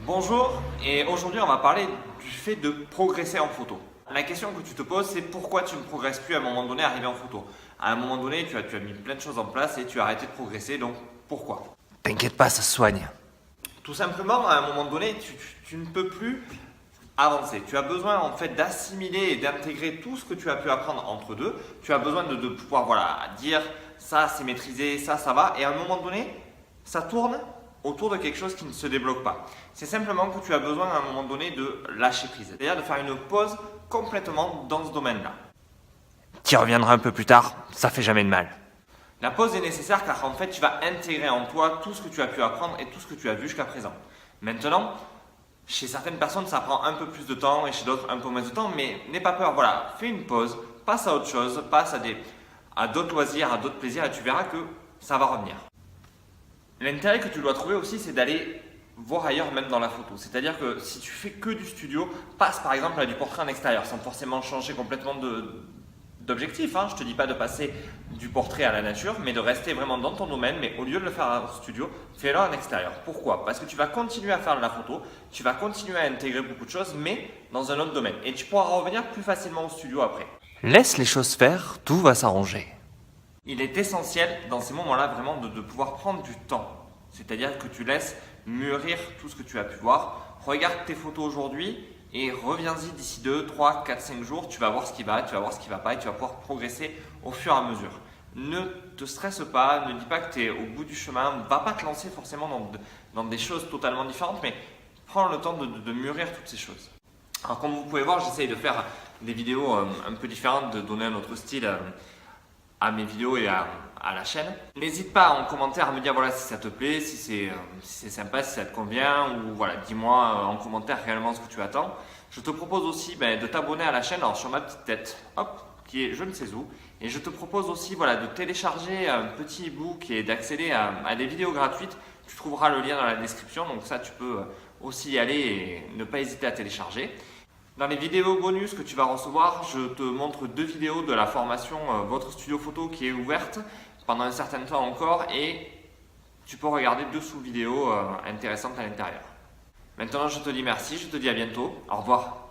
Bonjour, et aujourd'hui on va parler du fait de progresser en photo. La question que tu te poses, c'est pourquoi tu ne progresses plus à un moment donné arrivé en photo. À un moment donné, tu as mis plein de choses en place et tu as arrêté de progresser, donc pourquoi? T'inquiète pas, ça se soigne. Tout simplement, à un moment donné, tu ne peux plus avancer. Tu as besoin en fait d'assimiler et d'intégrer tout ce que tu as pu apprendre entre deux. Tu as besoin de pouvoir dire ça c'est maîtrisé, ça va, et à un moment donné, ça tourne autour de quelque chose qui ne se débloque pas. C'est simplement que tu as besoin à un moment donné de lâcher prise, c'est-à-dire de faire une pause complètement dans ce domaine-là. T'y reviendras un peu plus tard, ça fait jamais de mal. La pause est nécessaire car en fait tu vas intégrer en toi tout ce que tu as pu apprendre et tout ce que tu as vu jusqu'à présent. Maintenant, chez certaines personnes ça prend un peu plus de temps et chez d'autres un peu moins de temps, mais n'aie pas peur, voilà, fais une pause, passe à autre chose, passe à d'autres loisirs, à d'autres plaisirs et tu verras que ça va revenir. L'intérêt que tu dois trouver aussi, c'est d'aller voir ailleurs même dans la photo. C'est-à-dire que si tu fais que du studio, passe par exemple à du portrait en extérieur sans forcément changer complètement d'objectif. Je ne te dis pas de passer du portrait à la nature, mais de rester vraiment dans ton domaine. Mais au lieu de le faire en studio, fais-le en extérieur. Pourquoi? Parce que tu vas continuer à faire de la photo, tu vas continuer à intégrer beaucoup de choses, mais dans un autre domaine. Et tu pourras revenir plus facilement au studio après. Laisse les choses faire, tout va s'arranger. Il est essentiel dans ces moments-là vraiment de pouvoir prendre du temps. C'est-à-dire que tu laisses mûrir tout ce que tu as pu voir. Regarde tes photos aujourd'hui et reviens-y d'ici 2, 3, 4, 5 jours. Tu vas voir ce qui va, tu vas voir ce qui ne va pas et tu vas pouvoir progresser au fur et à mesure. Ne te stresse pas, ne dis pas que tu es au bout du chemin. Ne va pas te lancer forcément dans des choses totalement différentes, mais prends le temps de mûrir toutes ces choses. Alors comme vous pouvez voir, j'essaye de faire des vidéos un peu différentes, de donner un autre style à mes vidéos et à la chaîne. N'hésite pas en commentaire à me dire voilà, si ça te plaît, si c'est sympa, si ça te convient, ou voilà, dis-moi en commentaire réellement ce que tu attends. Je te propose aussi de t'abonner à la chaîne alors, sur ma petite tête, hop, qui est je ne sais où. Et je te propose aussi de télécharger un petit e-book et d'accéder à des vidéos gratuites. Tu trouveras le lien dans la description, donc ça tu peux aussi y aller et ne pas hésiter à télécharger. Dans les vidéos bonus que tu vas recevoir, je te montre 2 vidéos de la formation Votre Studio Photo qui est ouverte pendant un certain temps encore et tu peux regarder 2 sous-vidéos intéressantes à l'intérieur. Maintenant, je te dis merci, je te dis à bientôt. Au revoir.